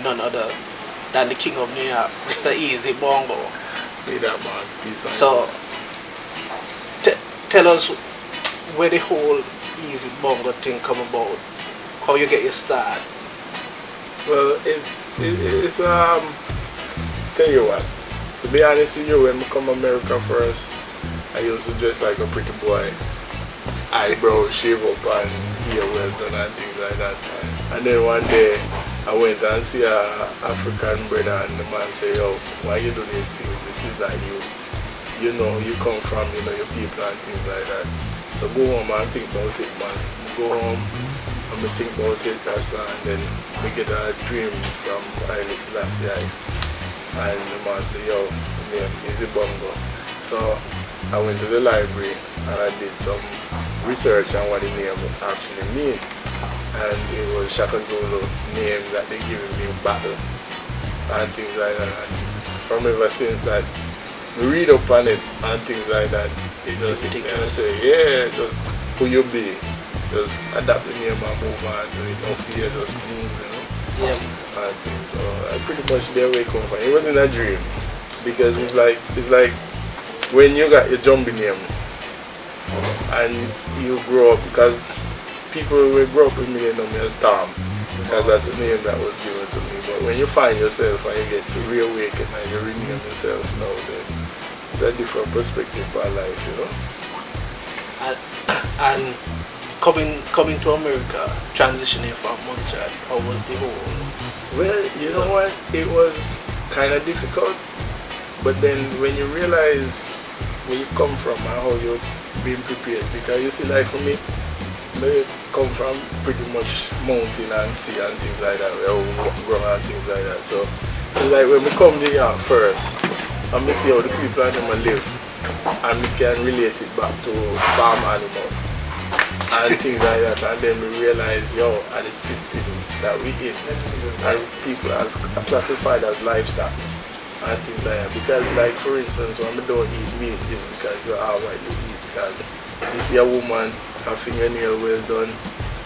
none other than the king of New York, Mr. EZE Bongo. Hey that man, peace and So, love. tell us where the whole EZE Bongo thing come about, how you get your start. Well, tell you what, to be honest with you, when I come to America first, I used to dress like a pretty boy. Eyebrow shave up and hair well done and things like that. And then one day I went and see a African brother and the man say, yo, why you do these things? This is not you. You know, you come from, you know, your people and things like that. So go home and think about it, man. Go home and we think about it, that's that, and then we get a dream from Haile Selassie. And the man say, yo, name EZE Bongo. So I went to the library and I did some research on what the name actually means. And it was Shaka Zulu name that they gave me in battle and things like that. And from ever since that, we read up on it and things like that. It just say, yeah, just who you be. Just adapt the name and move on to it. No fear, just move, you know. Yeah. And things. So I pretty much there where it come from. It wasn't a dream. Because it's like when you got your jumping name and you grow up, because people will grow up with me and know me as Tom, because that's the name that was given to me. But when you find yourself and you get to reawaken and you rename yourself now, then it's a different perspective for life, you know. And coming to America, transitioning from Montserrat, how was the whole? Well, you know what, it was kind of difficult, but then when you realize where you come from and how you're being prepared, because you see, like for me, I come from pretty much mountain and sea and things like that, where we grow and things like that. So it's like when we come to New York first, and we see how the people and them live, and we can relate it back to farm animal and things like that, and then we realize, yo, and the system that we in, and people are classified as livestock and things like that. Because, like for instance, when we don't eat meat, it's because you are what you eat. Because you see a woman, her fingernail well done,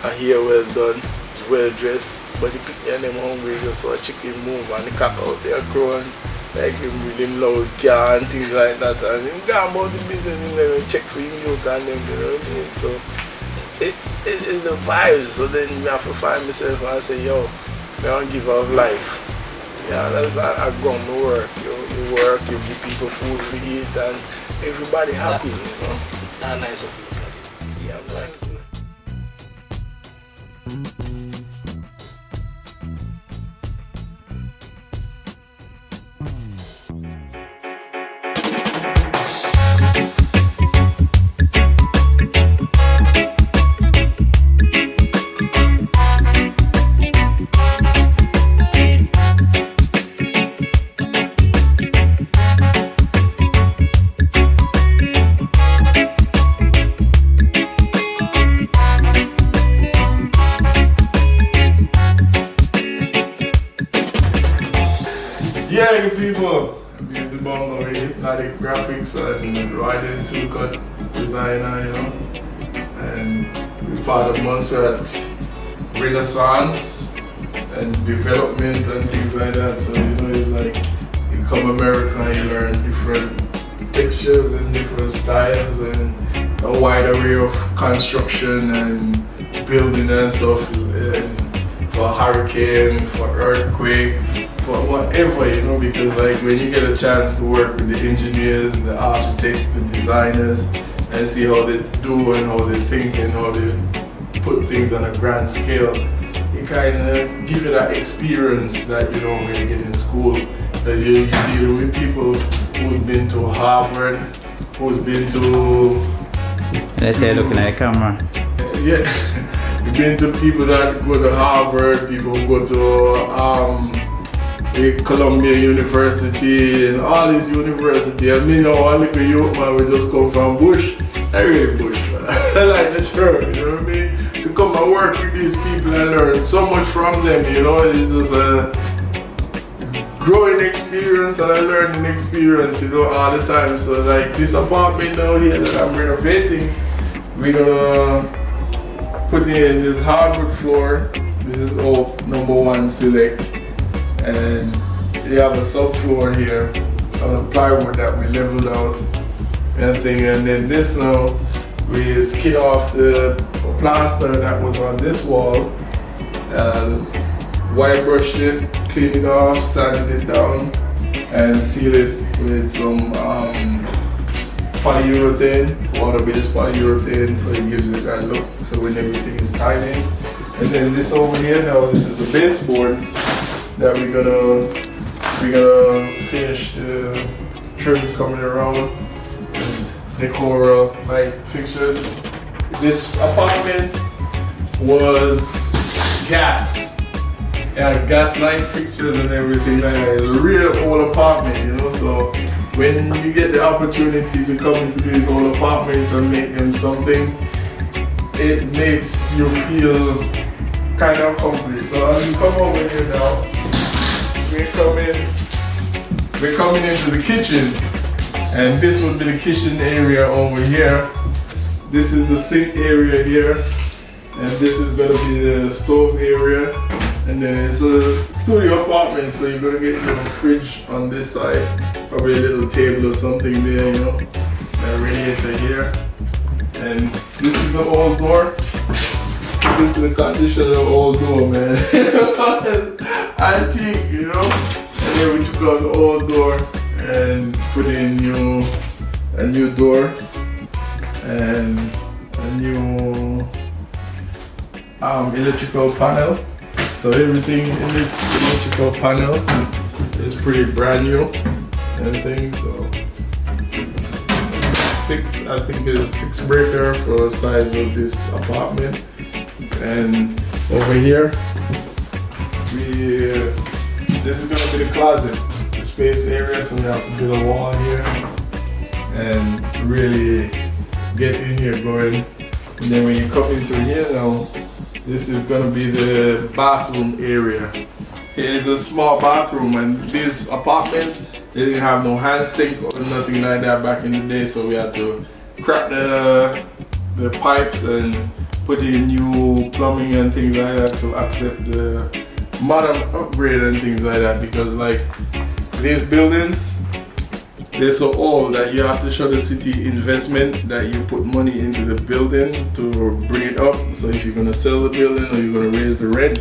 her hair well done, well dressed, but the people and them hungry, just saw a chicken move and the cock out there crowing like him with him loud car and things like that, and him got about the business in there and check for him joke and them, you know what I mean? So it's the vibes. So then you have to find myself and say, yo, I don't give up life. Yeah, that's I go on to work. You work, you give people food to eat, and everybody happy, you know. That's nice of you, buddy. Yeah, I'm like. Yeah, people, EZE Bongo, Hypnotik Graphics and riding silk designer, you know, and we're part of Montserrat Renaissance and development and things like that. So, you know, it's like you come America and you learn different textures and different styles and a wide array of construction and building and stuff, and for hurricane, for earthquake, for whatever, you know, because like when you get a chance to work with the engineers, the architects, the designers, and see how they do and how they think and how they put things on a grand scale, it kind of give you that experience that you don't really get in school. That you're dealing with people who've been to Harvard, who's been to... Let's say looking at the camera. Yeah, you've been to people that go to Harvard, people who go to Columbia University and all these universities. I mean, all little youth man, we just come from bush. I really bush, man. I like the term, you know what I mean? To come and work with these people and learn so much from them, you know, it's just a growing experience and a learning experience, you know, all the time. So like this apartment now here that I'm renovating, we're gonna put in this hardwood floor. This is all #1 select. and they have a subfloor here on the plywood that we leveled out and thing. And then this now, we skid off the plaster that was on this wall, white brushed it, cleaned it off, sanded it down, and sealed it with some polyurethane, water-based polyurethane, so it gives it that look. So when everything is tied in, and then this over here now, this is the baseboard that we're gonna finish the trim coming around. Decor light fixtures. This apartment was gas. It had gas light fixtures and everything like that. It's a real old apartment, you know. So when you get the opportunity to come into these old apartments and make them something, it makes you feel kind of accomplished. So as you come over here now, we're coming into the kitchen. And this would be the kitchen area over here. This is the sink area here. And this is going to be the stove area. And then it's a studio apartment, so you're going to get a little fridge on this side. Probably a little table or something there, you know. And a radiator here. And this is the old door. This is the condition of the old door, man. Antique, you know. And then we took out the old door and put in a new door and a new electrical panel. So everything in this electrical panel is pretty brand new and things. So I think it's a 6 breaker for the size of this apartment. And over here, this is gonna be the closet. Space area, so we have to build a wall here and really get in here going. And then when you come into here now, this is going to be the bathroom area. Here's a small bathroom, and these apartments, they didn't have no hand sink or nothing like that back in the day, so we had to crack the pipes and put in new plumbing and things like that to accept the modern upgrade and things like that, because like these buildings, they're so old that you have to show the city investment that you put money into the building to bring it up. So if you're gonna sell the building or you're gonna raise the rent,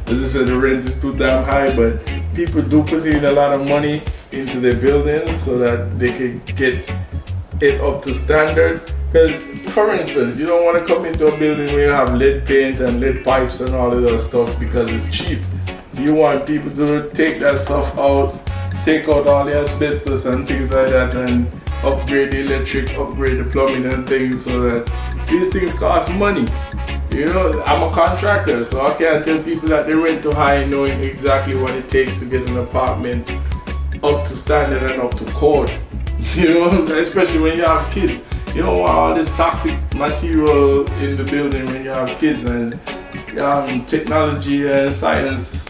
as I said, the rent is too damn high, but people do put in a lot of money into their buildings so that they can get it up to standard. Because for instance, you don't want to come into a building where you have lead paint and lead pipes and all of that stuff because it's cheap. You want people to take that stuff out, take out all the asbestos and things like that, and upgrade the electric, upgrade the plumbing and things, so that these things cost money. You know, I'm a contractor, so I can't tell people that they rent too high knowing exactly what it takes to get an apartment up to standard and up to code. You know, especially when you have kids. You don't want all this toxic material in the building when you have kids, and technology and science,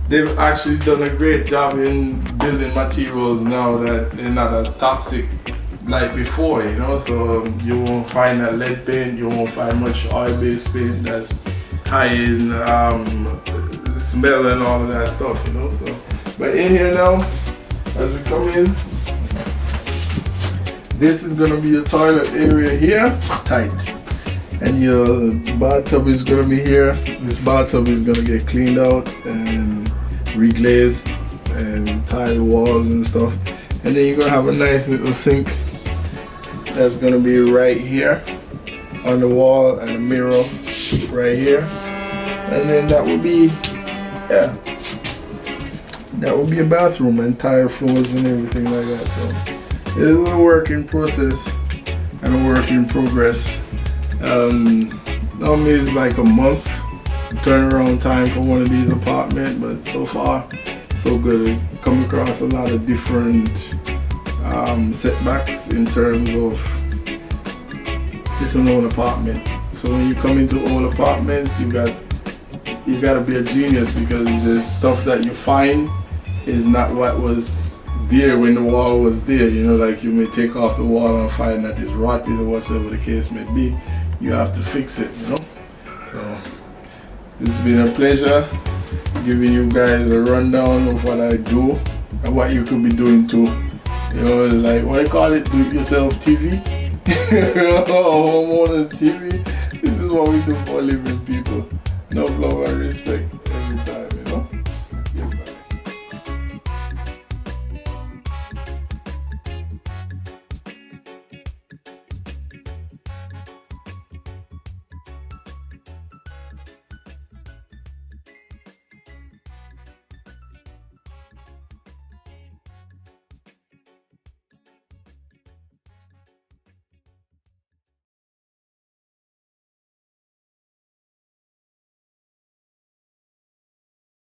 they've actually done a great job in building materials now that they're not as toxic like before, you know. So you won't find that lead paint, you won't find much oil-based paint that's high in smell and all of that stuff, you know. So, but in here now, as we come in, this is gonna be your toilet area here, tight. And your bathtub is gonna be here. This bathtub is gonna get cleaned out and reglazed and tile walls and stuff. And then you're gonna have a nice little sink that's gonna be right here on the wall, and a mirror right here. And then that would be, yeah, that would be a bathroom and tile floors and everything like that. So it is a work in process and a work in progress. Normally it's like a month turnaround time for one of these apartments, but so far so good. We come across a lot of different setbacks in terms of it's an old apartment. So when you come into old apartments, you gotta be a genius, because the stuff that you find is not what was there when the wall was there. You know, like you may take off the wall and find that it's rotted or whatever the case may be. You have to fix it, you know. So it's been a pleasure giving you guys a rundown of what I do and what you could be doing too. You know, like what I call it, do it yourself TV. Homeowners TV. This is what we do for a living, people. No love and respect.